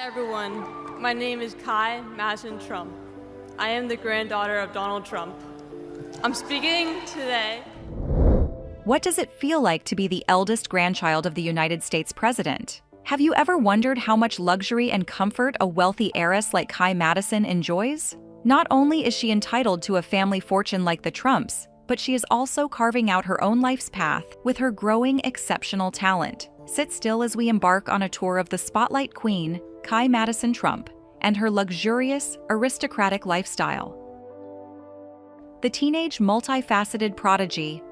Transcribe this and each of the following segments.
Hi everyone, my name is Kai Madison Trump. I am the granddaughter of Donald Trump. I'm speaking today. What does it feel like to be the eldest grandchild of the United States president? Have you ever wondered how much luxury and comfort a wealthy heiress like Kai Madison enjoys? Not only is she entitled to a family fortune like the Trumps, but she is also carving out her own life's path with her growing exceptional talent. Sit still as we embark on a tour of the Spotlight Queen, Kai Madison Trump, and her luxurious, aristocratic lifestyle. The teenage multifaceted prodigy.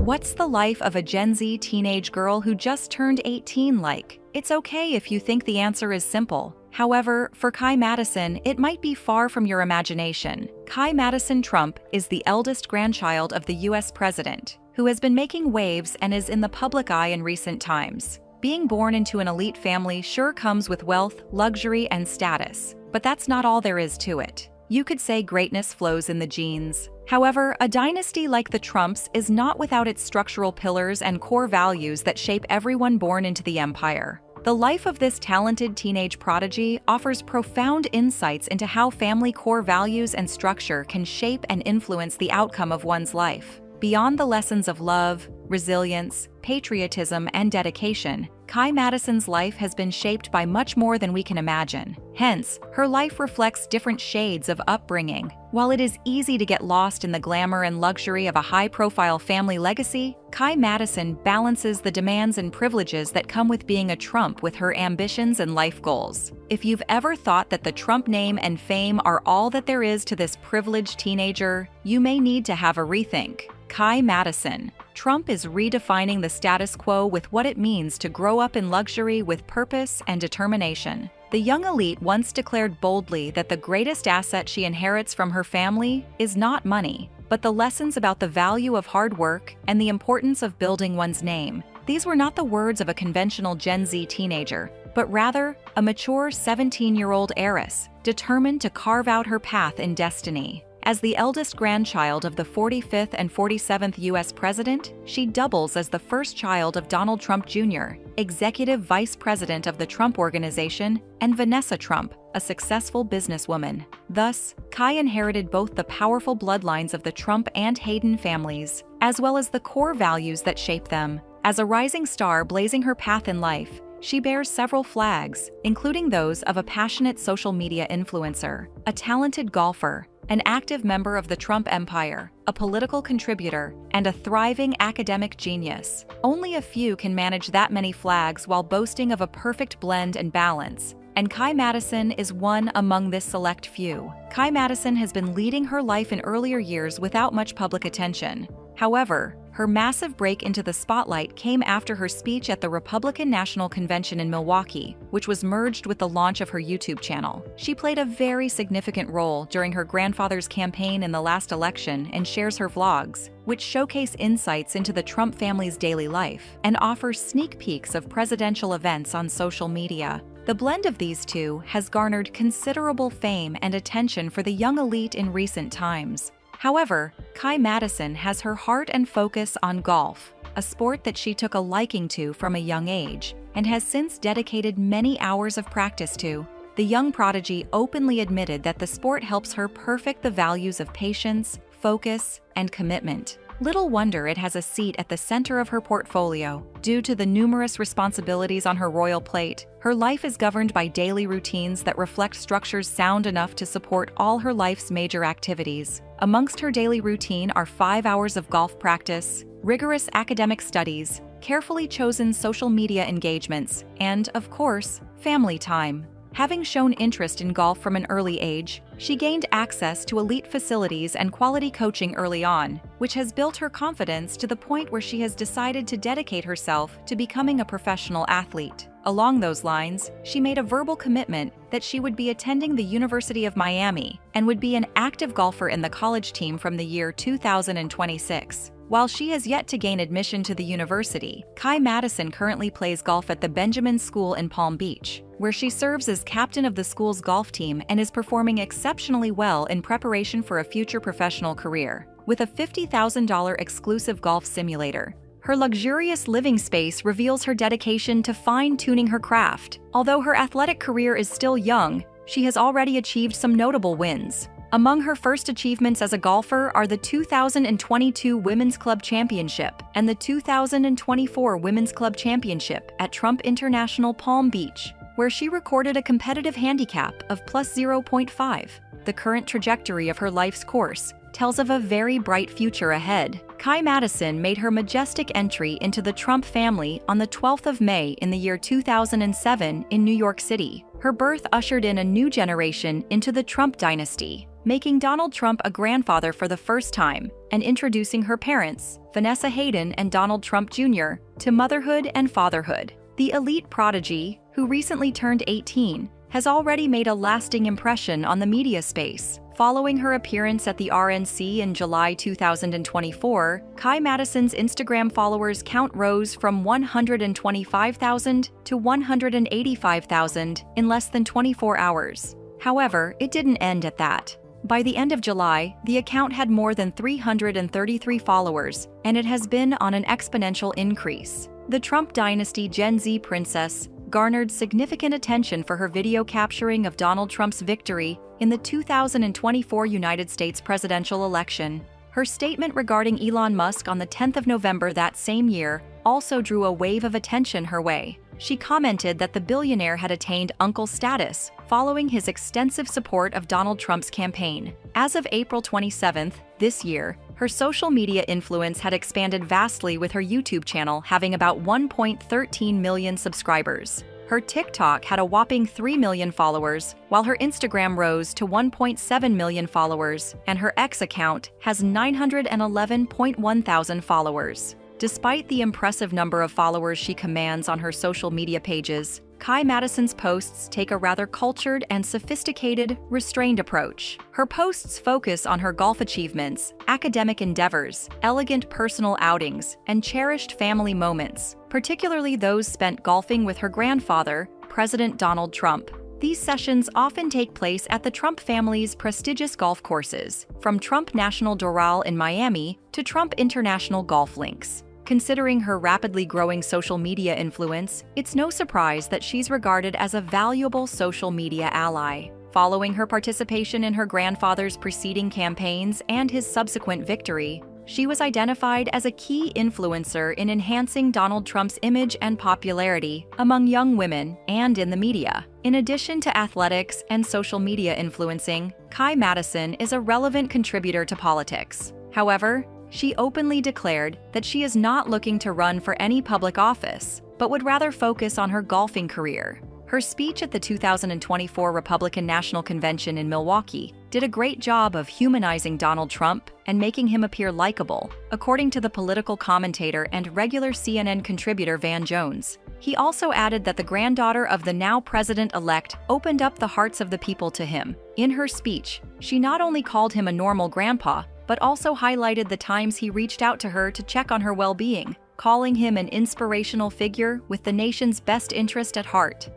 What's the life of a Gen Z teenage girl who just turned 18 like? It's okay if you think the answer is simple. However, for Kai Madison, it might be far from your imagination. Kai Madison Trump is the eldest grandchild of the US president, who has been making waves and is in the public eye in recent times. Being born into an elite family sure comes with wealth, luxury, and status, but that's not all there is to it. You could say greatness flows in the genes. However, a dynasty like the Trumps is not without its structural pillars and core values that shape everyone born into the empire. The life of this talented teenage prodigy offers profound insights into how family core values and structure can shape and influence the outcome of one's life. Beyond the lessons of love, resilience, patriotism, and dedication, Kai Madison's life has been shaped by much more than we can imagine. Hence, her life reflects different shades of upbringing. While it is easy to get lost in the glamour and luxury of a high-profile family legacy, Kai Madison balances the demands and privileges that come with being a Trump with her ambitions and life goals. If you've ever thought that the Trump name and fame are all that there is to this privileged teenager, you may need to have a rethink. Kai Madison. Trump is redefining the status quo with what it means to grow up in luxury with purpose and determination. The young elite once declared boldly that the greatest asset she inherits from her family is not money, but the lessons about the value of hard work and the importance of building one's name. These were not the words of a conventional Gen Z teenager, but rather a mature 17-year-old heiress, determined to carve out her path in destiny. As the eldest grandchild of the 45th and 47th U.S. president, she doubles as the first child of Donald Trump Jr., executive vice president of the Trump Organization, and Vanessa Trump, a successful businesswoman. Thus, Kai inherited both the powerful bloodlines of the Trump and Hayden families, as well as the core values that shape them. As a rising star blazing her path in life, she bears several flags, including those of a passionate social media influencer, a talented golfer, an active member of the Trump empire, a political contributor, and a thriving academic genius. Only a few can manage that many flags while boasting of a perfect blend and balance, and Kai Madison is one among this select few. Kai Madison has been leading her life in earlier years without much public attention. However, her massive break into the spotlight came after her speech at the Republican National Convention in Milwaukee, which was merged with the launch of her YouTube channel. She played a very significant role during her grandfather's campaign in the last election and shares her vlogs, which showcase insights into the Trump family's daily life and offer sneak peeks of presidential events on social media. The blend of these two has garnered considerable fame and attention for the young elite in recent times. However, Kai Madison has her heart and focus on golf, a sport that she took a liking to from a young age and has since dedicated many hours of practice to. The young prodigy openly admitted that the sport helps her perfect the values of patience, focus, and commitment. Little wonder it has a seat at the center of her portfolio. Due to the numerous responsibilities on her royal plate, her life is governed by daily routines that reflect structures sound enough to support all her life's major activities. Amongst her daily routine are 5 hours of golf practice, rigorous academic studies, carefully chosen social media engagements, and, of course, family time. Having shown interest in golf from an early age, she gained access to elite facilities and quality coaching early on, which has built her confidence to the point where she has decided to dedicate herself to becoming a professional athlete. Along those lines, she made a verbal commitment that she would be attending the University of Miami and would be an active golfer in the college team from the year 2026. While she has yet to gain admission to the university, Kai Madison currently plays golf at the Benjamin School in Palm Beach, where she serves as captain of the school's golf team and is performing exceptionally well in preparation for a future professional career. With a $50,000 exclusive golf simulator, Her luxurious living space reveals her dedication to fine-tuning her craft. Although her athletic career is still young, she has already achieved some notable wins. Among her first achievements as a golfer are the 2022 Women's Club Championship and the 2024 Women's Club Championship at Trump International Palm Beach, where she recorded a competitive handicap of plus 0.5. The current trajectory of her life's course tells of a very bright future ahead. Kai Madison made her majestic entry into the Trump family on the 12th of May in the year 2007 in New York City. Her birth ushered in a new generation into the Trump dynasty, making Donald Trump a grandfather for the first time and introducing her parents, Vanessa Hayden and Donald Trump Jr., to motherhood and fatherhood. The elite prodigy, who recently turned 18, has already made a lasting impression on the media space. Following her appearance at the RNC in July 2024, Kai Madison's Instagram followers count rose from 125,000 to 185,000 in less than 24 hours. However, it didn't end at that. By the end of July, the account had more than 333 followers, and it has been on an exponential increase. The Trump dynasty Gen Z princess garnered significant attention for her video capturing of Donald Trump's victory in the 2024 United States presidential election. Her statement regarding Elon Musk on the 10th of November that same year also drew a wave of attention her way. She commented that the billionaire had attained uncle status following his extensive support of Donald Trump's campaign. As of April 27th this year, her social media influence had expanded vastly, with her YouTube channel having about 1.13 million subscribers. Her TikTok had a whopping 3 million followers, while her Instagram rose to 1.7 million followers, and her X account has 911.1 thousand followers. Despite the impressive number of followers she commands on her social media pages, Kai Madison's posts take a rather cultured and sophisticated, restrained approach. Her posts focus on her golf achievements, academic endeavors, elegant personal outings, and cherished family moments, particularly those spent golfing with her grandfather, President Donald Trump. These sessions often take place at the Trump family's prestigious golf courses, from Trump National Doral in Miami to Trump International Golf Links. Considering her rapidly growing social media influence, it's no surprise that she's regarded as a valuable social media ally. Following her participation in her grandfather's preceding campaigns and his subsequent victory, she was identified as a key influencer in enhancing Donald Trump's image and popularity among young women and in the media. In addition to athletics and social media influencing, Kai Madison is a relevant contributor to politics. However, she openly declared that she is not looking to run for any public office, but would rather focus on her golfing career. Her speech at the 2024 Republican National Convention in Milwaukee did a great job of humanizing Donald Trump and making him appear likable, according to the political commentator and regular CNN contributor Van Jones. He also added that the granddaughter of the now president-elect opened up the hearts of the people to him. In her speech, she not only called him a normal grandpa, but also highlighted the times he reached out to her to check on her well-being, calling him an inspirational figure with the nation's best interest at heart.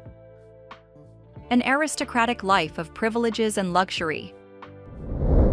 An aristocratic life of privileges and luxury.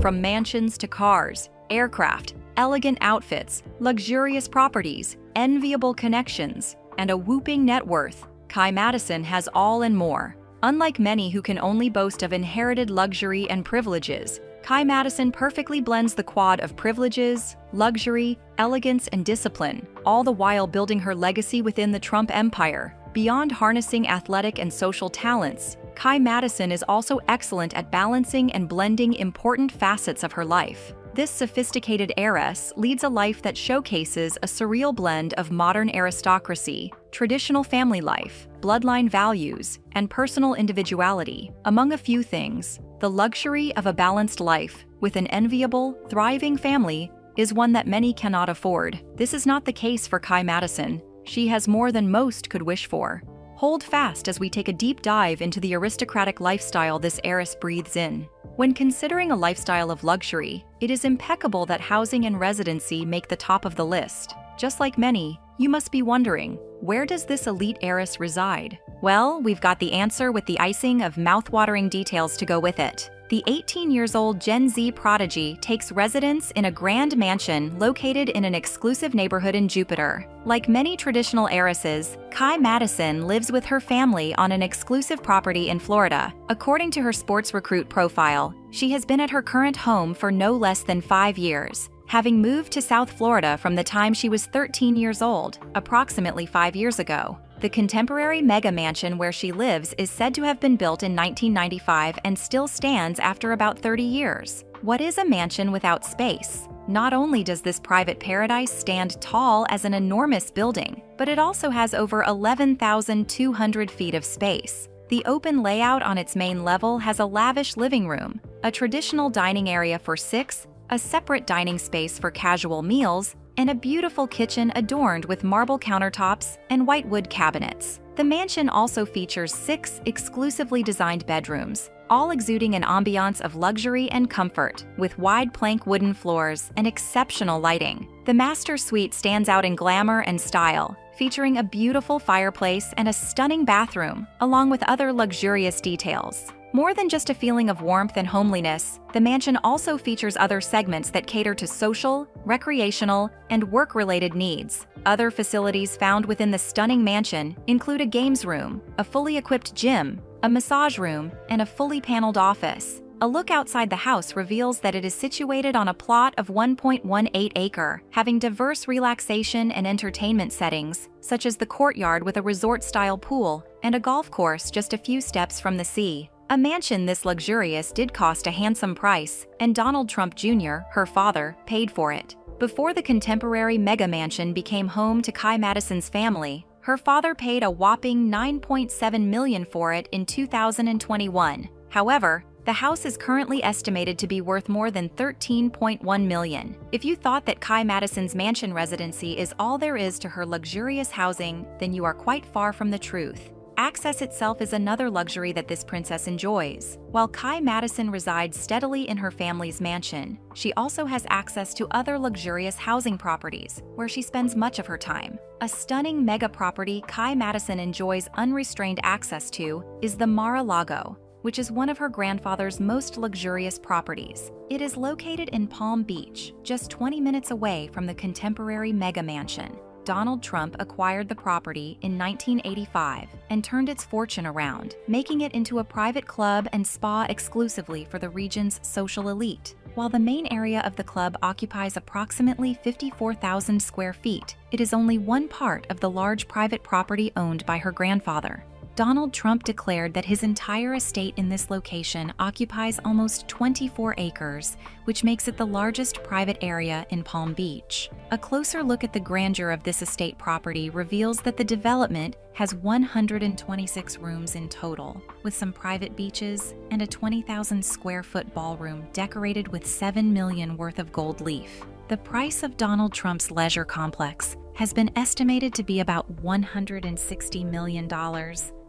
From mansions to cars, aircraft, elegant outfits, luxurious properties, enviable connections, and a whopping net worth, Kai Madison has all and more. Unlike many who can only boast of inherited luxury and privileges, Kai Madison perfectly blends the quad of privileges, luxury, elegance, and discipline, all the while building her legacy within the Trump empire. Beyond harnessing athletic and social talents, Kai Madison is also excellent at balancing and blending important facets of her life. This sophisticated heiress leads a life that showcases a surreal blend of modern aristocracy, traditional family life, bloodline values, and personal individuality. Among a few things, the luxury of a balanced life with an enviable, thriving family is one that many cannot afford. This is not the case for Kai Madison. She has more than most could wish for. Hold fast as we take a deep dive into the aristocratic lifestyle this heiress breathes in. When considering a lifestyle of luxury, it is impeccable that housing and residency make the top of the list. Just like many, you must be wondering, where does this elite heiress reside? Well, we've got the answer with the icing of mouth-watering details to go with it. The 18-year-old Gen Z prodigy takes residence in a grand mansion located in an exclusive neighborhood in Jupiter. Like many traditional heiresses, Kai Madison lives with her family on an exclusive property in Florida. According to her Sports Recruit profile, she has been at her current home for no less than 5 years, having moved to South Florida from the time she was 13 years old, approximately 5 years ago. The contemporary mega mansion where she lives is said to have been built in 1995 and still stands after about 30 years. What is a mansion without space? Not only does this private paradise stand tall as an enormous building, but it also has over 11,200 feet of space. The open layout on its main level has a lavish living room, a traditional dining area for 6, a separate dining space for casual meals, and a beautiful kitchen adorned with marble countertops and white wood cabinets. The mansion also features 6 exclusively designed bedrooms, all exuding an ambiance of luxury and comfort, with wide plank wooden floors and exceptional lighting. The master suite stands out in glamour and style, featuring a beautiful fireplace and a stunning bathroom, along with other luxurious details. More than just a feeling of warmth and homeliness, the mansion also features other segments that cater to social, recreational, and work-related needs. Other facilities found within the stunning mansion include a games room, a fully equipped gym, a massage room, and a fully paneled office. A look outside the house reveals that it is situated on a plot of 1.18 acre, having diverse relaxation and entertainment settings, such as the courtyard with a resort-style pool and a golf course just a few steps from the sea. A mansion this luxurious did cost a handsome price, and Donald Trump Jr., her father, paid for it. Before the contemporary mega mansion became home to Kai Madison's family, her father paid a whopping $9.7 million for it in 2021. However, the house is currently estimated to be worth more than $13.1 million. If you thought that Kai Madison's mansion residency is all there is to her luxurious housing, then you are quite far from the truth. Access itself is another luxury that this princess enjoys. While Kai Madison resides steadily in her family's mansion, she also has access to other luxurious housing properties, where she spends much of her time. A stunning mega property Kai Madison enjoys unrestrained access to is the Mar-a-Lago, which is one of her grandfather's most luxurious properties. It is located in Palm Beach, just 20 minutes away from the contemporary mega mansion. Donald Trump acquired the property in 1985 and turned its fortune around, making it into a private club and spa exclusively for the region's social elite. While the main area of the club occupies approximately 54,000 square feet, it is only one part of the large private property owned by her grandfather. Donald Trump declared that his entire estate in this location occupies almost 24 acres, which makes it the largest private area in Palm Beach. A closer look at the grandeur of this estate property reveals that the development has 126 rooms in total, with some private beaches and a 20,000 square foot ballroom decorated with $7 million worth of gold leaf. The price of Donald Trump's leisure complex has been estimated to be about $160 million.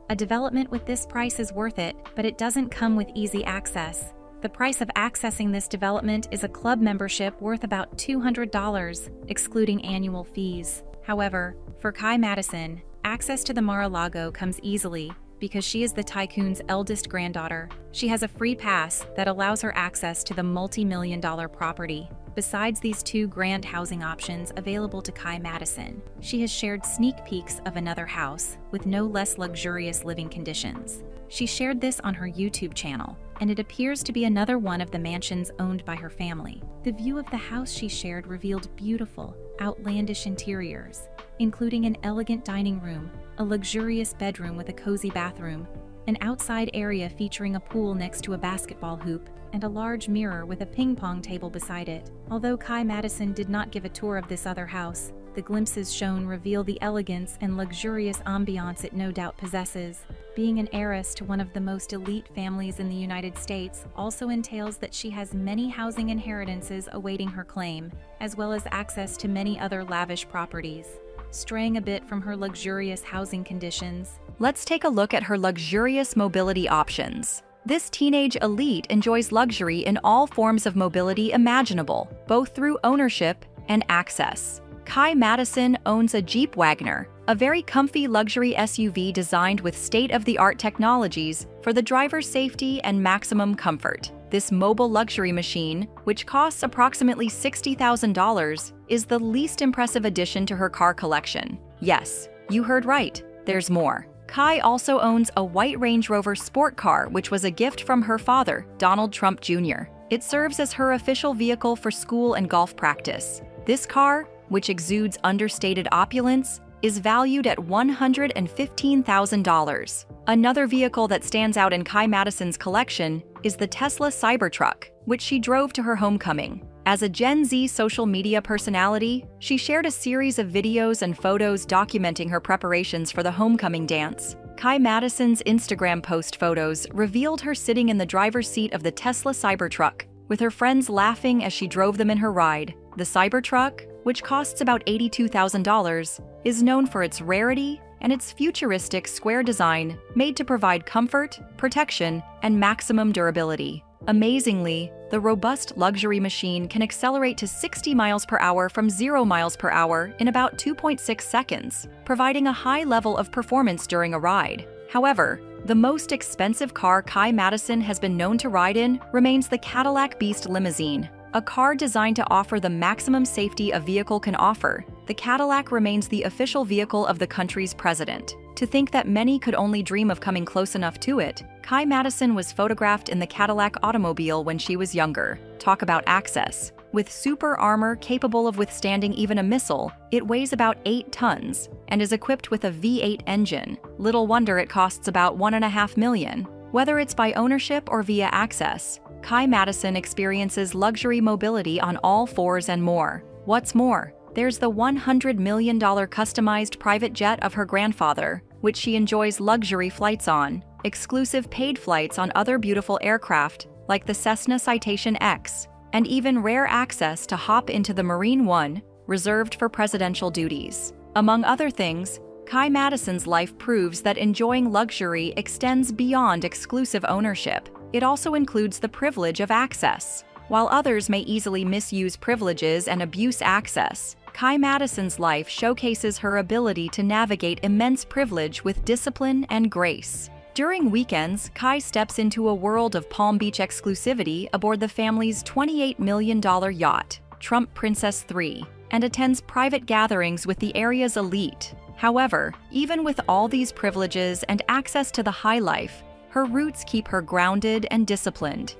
A development with this price is worth it, but it doesn't come with easy access. The price of accessing this development is a club membership worth about $200, excluding annual fees. However, for Kai Madison, access to the Mar-a-Lago comes easily because she is the tycoon's eldest granddaughter. She has a free pass that allows her access to the multi-million-dollar property. Besides these 2 grand housing options available to Kai Madison, she has shared sneak peeks of another house with no less luxurious living conditions. She shared this on her YouTube channel, and it appears to be another one of the mansions owned by her family. The view of the house she shared revealed beautiful, outlandish interiors, including an elegant dining room, a luxurious bedroom with a cozy bathroom, an outside area featuring a pool next to a basketball hoop, and a large mirror with a ping-pong table beside it. Although Kai Madison did not give a tour of this other house, the glimpses shown reveal the elegance and luxurious ambiance it no doubt possesses. Being an heiress to one of the most elite families in the United States also entails that she has many housing inheritances awaiting her claim, as well as access to many other lavish properties. Straying a bit from her luxurious housing conditions, let's take a look at her luxurious mobility options. This teenage elite enjoys luxury in all forms of mobility imaginable, both through ownership and access. Kai Madison owns a Jeep Wagoner, a very comfy luxury SUV designed with state-of-the-art technologies for the driver's safety and maximum comfort. This mobile luxury machine, which costs approximately $60,000, is the least impressive addition to her car collection. Yes, you heard right, there's more. Kai also owns a white Range Rover sport car, which was a gift from her father, Donald Trump Jr. It serves as her official vehicle for school and golf practice. This car, which exudes understated opulence, is valued at $115,000. Another vehicle that stands out in Kai Madison's collection is the Tesla Cybertruck, which she drove to her homecoming. As a Gen Z social media personality, she shared a series of videos and photos documenting her preparations for the homecoming dance. Kai Madison's Instagram post photos revealed her sitting in the driver's seat of the Tesla Cybertruck, with her friends laughing as she drove them in her ride. The Cybertruck, which costs about $82,000, is known for its rarity and its futuristic square design made to provide comfort, protection, and maximum durability. Amazingly, the robust luxury machine can accelerate to 60 miles per hour from 0 miles per hour in about 2.6 seconds, providing a high level of performance during a ride. However, the most expensive car Kai Madison has been known to ride in remains the Cadillac Beast limousine. A car designed to offer the maximum safety a vehicle can offer, the Cadillac remains the official vehicle of the country's president. To think that many could only dream of coming close enough to it, Kai Madison was photographed in the Cadillac automobile when she was younger. Talk about access. With super armor capable of withstanding even a missile, it weighs about 8 tons and is equipped with a V8 engine. Little wonder it costs about $1.5 million. Whether it's by ownership or via access, Kai Madison experiences luxury mobility on all fours and more. What's more, there's the $100 million customized private jet of her grandfather, which she enjoys luxury flights on, exclusive paid flights on other beautiful aircraft like the Cessna Citation X, and even rare access to hop into the Marine One, reserved for presidential duties. Among other things, Kai Madison's life proves that enjoying luxury extends beyond exclusive ownership. It also includes the privilege of access. While others may easily misuse privileges and abuse access, Kai Madison's life showcases her ability to navigate immense privilege with discipline and grace. During weekends, Kai steps into a world of Palm Beach exclusivity aboard the family's $28 million yacht, Trump Princess 3, and attends private gatherings with the area's elite. However, even with all these privileges and access to the high life, her roots keep her grounded and disciplined.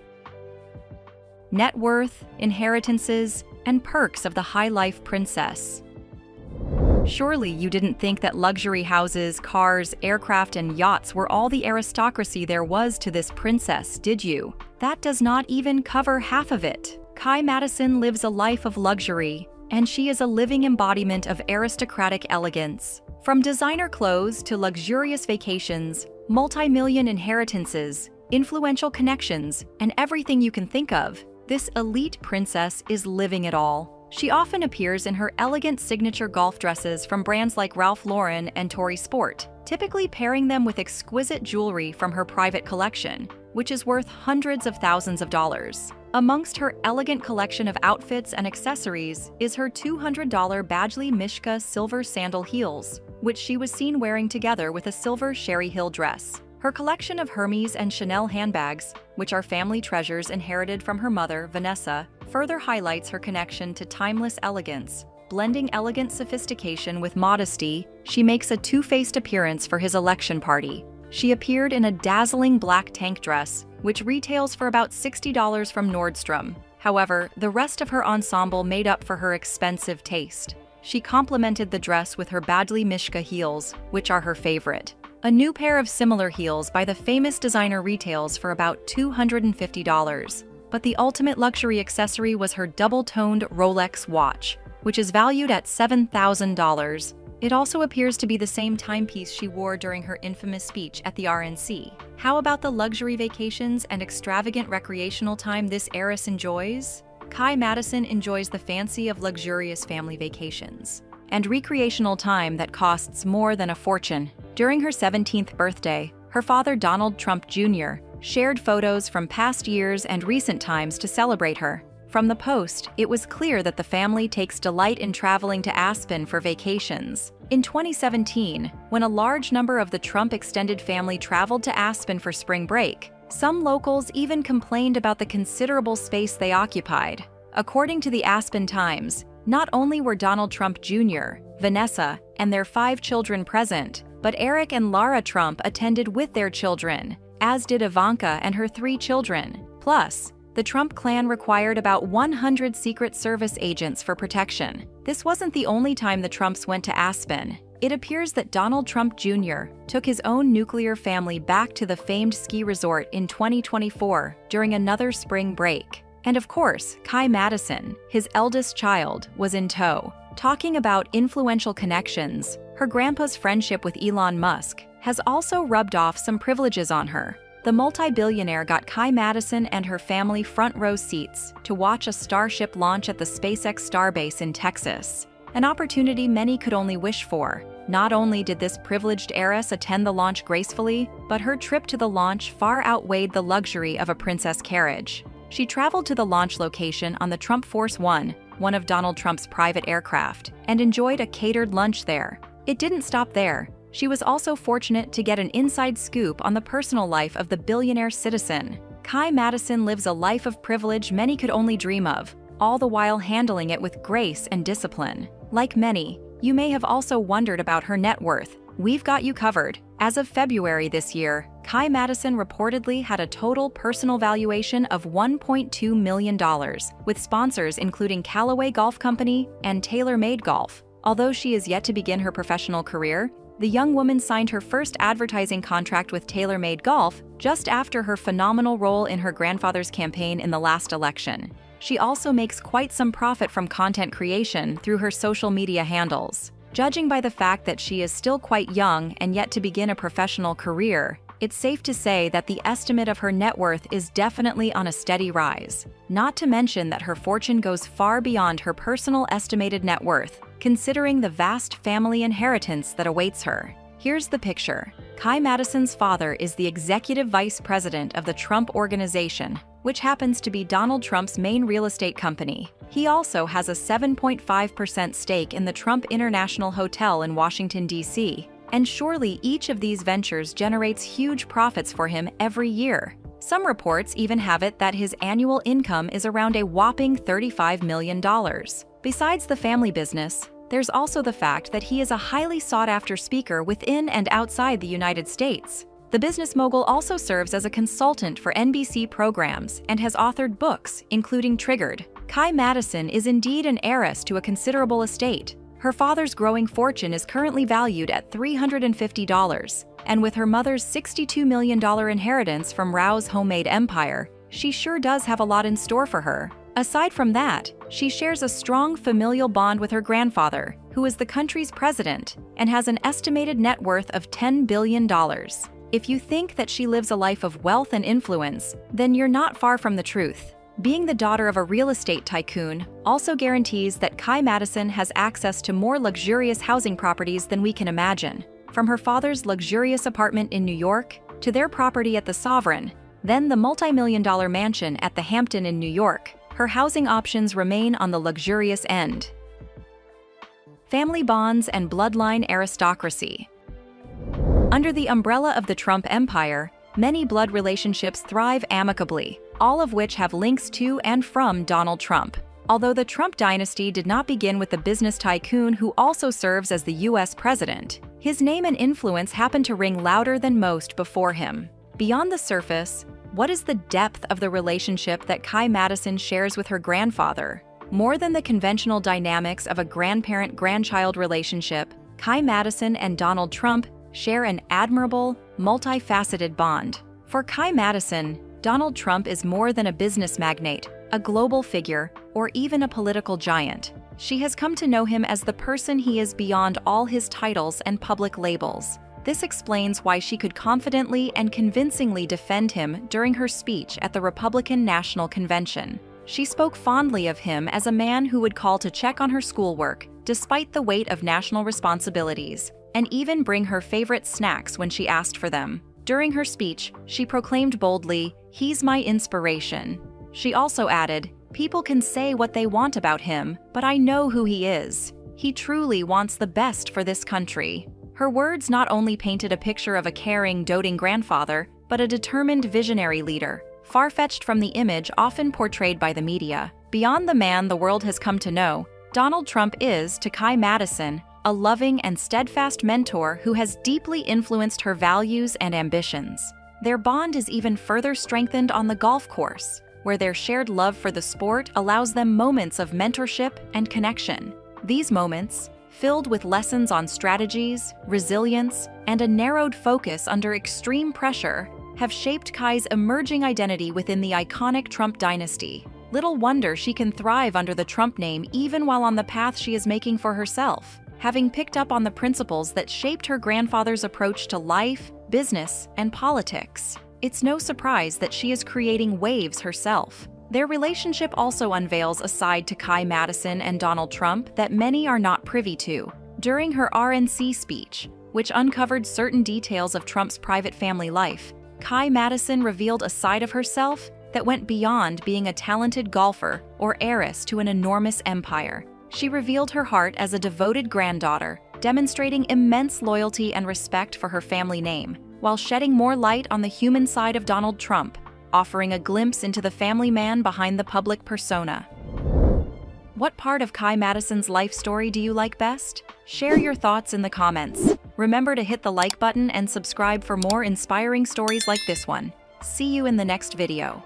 Net worth, inheritances, and perks of the high life princess. Surely you didn't think that luxury houses, cars, aircraft, and yachts were all the aristocracy there was to this princess, did you? That does not even cover half of it. Kai Madison lives a life of luxury, and she is a living embodiment of aristocratic elegance. From designer clothes to luxurious vacations, multi-million inheritances, influential connections, and everything you can think of, this elite princess is living it all. She often appears in her elegant signature golf dresses from brands like Ralph Lauren and Tory Sport, typically pairing them with exquisite jewelry from her private collection, which is worth hundreds of thousands of dollars. Amongst her elegant collection of outfits and accessories is her $200 Badgley Mishka silver sandal heels, which she was seen wearing together with a silver Sherry Hill dress. Her collection of Hermes and Chanel handbags, which are family treasures inherited from her mother, Vanessa, further highlights her connection to timeless elegance. Blending elegant sophistication with modesty, she makes a two-faced appearance for his election party. She appeared in a dazzling black tank dress, which retails for about $60 from Nordstrom. However, the rest of her ensemble made up for her expensive taste. She complemented the dress with her Badgley Mishka heels, which are her favorite. A new pair of similar heels by the famous designer retails for about $250. But the ultimate luxury accessory was her double-toned Rolex watch, which is valued at $7,000. It also appears to be the same timepiece she wore during her infamous speech at the RNC. How about the luxury vacations and extravagant recreational time this heiress enjoys? Kai Madison enjoys the fancy of luxurious family vacations and recreational time that costs more than a fortune. During her 17th birthday, her father, Donald Trump Jr., shared photos from past years and recent times to celebrate her. From the post, it was clear that the family takes delight in traveling to Aspen for vacations. In 2017, when a large number of the Trump extended family traveled to Aspen for spring break, Some locals even complained about the considerable space they occupied. According to the Aspen Times, not only were Donald Trump Jr., Vanessa, and their 5 children present, but Eric and Lara Trump attended with their children, as did Ivanka and her 3 children. Plus, the Trump clan required about 100 Secret Service agents for protection. This wasn't the only time the Trumps went to Aspen. It appears that Donald Trump Jr. took his own nuclear family back to the famed ski resort in 2024 during another spring break. And of course, Kai Madison, his eldest child, was in tow. Talking about influential connections, her grandpa's friendship with Elon Musk has also rubbed off some privileges on her. The multi-billionaire got Kai Madison and her family front row seats to watch a Starship launch at the SpaceX Starbase in Texas, an opportunity many could only wish for. Not only did this privileged heiress attend the launch gracefully, but her trip to the launch far outweighed the luxury of a princess carriage. She traveled to the launch location on the Trump Force One, one of Donald Trump's private aircraft, and enjoyed a catered lunch there. It didn't stop there. She was also fortunate to get an inside scoop on the personal life of the billionaire citizen. Kai Madison lives a life of privilege many could only dream of, all the while handling it with grace and discipline. Like many, you may have also wondered about her net worth. We've got you covered. As of February this year, Kai Madison reportedly had a total personal valuation of $1.2 million, with sponsors including Callaway Golf Company and TaylorMade Golf. Although she is yet to begin her professional career, the young woman signed her first advertising contract with TaylorMade Golf just after her phenomenal role in her grandfather's campaign in the last election. She also makes quite some profit from content creation through her social media handles. Judging by the fact that she is still quite young and yet to begin a professional career, it's safe to say that the estimate of her net worth is definitely on a steady rise. Not to mention that her fortune goes far beyond her personal estimated net worth, considering the vast family inheritance that awaits her. Here's the picture. Kai Madison's father is the executive vice president of the Trump Organization, which happens to be Donald Trump's main real estate company. He also has a 7.5% stake in the Trump International Hotel in Washington, D.C., and surely each of these ventures generates huge profits for him every year. Some reports even have it that his annual income is around a whopping $35 million. Besides the family business, there's also the fact that he is a highly sought-after speaker within and outside the United States. The business mogul also serves as a consultant for NBC programs and has authored books, including Triggered. Kai Madison is indeed an heiress to a considerable estate. Her father's growing fortune is currently valued at $350, and with her mother's $62 million inheritance from Rao's homemade empire, she sure does have a lot in store for her. Aside from that, she shares a strong familial bond with her grandfather, who is the country's president and has an estimated net worth of $10 billion. If you think that she lives a life of wealth and influence, then you're not far from the truth. Being the daughter of a real estate tycoon also guarantees that Kai Madison has access to more luxurious housing properties than we can imagine. From her father's luxurious apartment in New York to their property at the Sovereign, then the multi-million-dollar mansion at the Hampton in New York, her housing options remain on the luxurious end. Family bonds and bloodline aristocracy. Under the umbrella of the Trump empire, many blood relationships thrive amicably, all of which have links to and from Donald Trump. Although the Trump dynasty did not begin with the business tycoon who also serves as the U.S. president, his name and influence happened to ring louder than most before him. Beyond the surface, what is the depth of the relationship that Kai Madison shares with her grandfather? More than the conventional dynamics of a grandparent-grandchild relationship, Kai Madison and Donald Trump share an admirable, multifaceted bond. For Kai Madison, Donald Trump is more than a business magnate, a global figure, or even a political giant. She has come to know him as the person he is beyond all his titles and public labels. This explains why she could confidently and convincingly defend him during her speech at the Republican National Convention. She spoke fondly of him as a man who would call to check on her schoolwork, despite the weight of national responsibilities, and even bring her favorite snacks when she asked for them. During her speech, she proclaimed boldly, "He's my inspiration." She also added, "People can say what they want about him, but I know who he is. He truly wants the best for this country." Her words not only painted a picture of a caring, doting grandfather, but a determined visionary leader, far-fetched from the image often portrayed by the media. Beyond the man the world has come to know, Donald Trump is, to Kai Madison, a loving and steadfast mentor who has deeply influenced her values and ambitions. Their bond is even further strengthened on the golf course, where their shared love for the sport allows them moments of mentorship and connection. These moments, filled with lessons on strategies, resilience, and a narrowed focus under extreme pressure, have shaped Kai's emerging identity within the iconic Trump dynasty. Little wonder she can thrive under the Trump name even while on the path she is making for herself, having picked up on the principles that shaped her grandfather's approach to life, business, and politics. It's no surprise that she is creating waves herself. Their relationship also unveils a side to Kai Madison and Donald Trump that many are not privy to. During her RNC speech, which uncovered certain details of Trump's private family life, Kai Madison revealed a side of herself that went beyond being a talented golfer or heiress to an enormous empire. She revealed her heart as a devoted granddaughter, demonstrating immense loyalty and respect for her family name, while shedding more light on the human side of Donald Trump, offering a glimpse into the family man behind the public persona. What part of Kai Madison's life story do you like best? Share your thoughts in the comments. Remember to hit the like button and subscribe for more inspiring stories like this one. See you in the next video.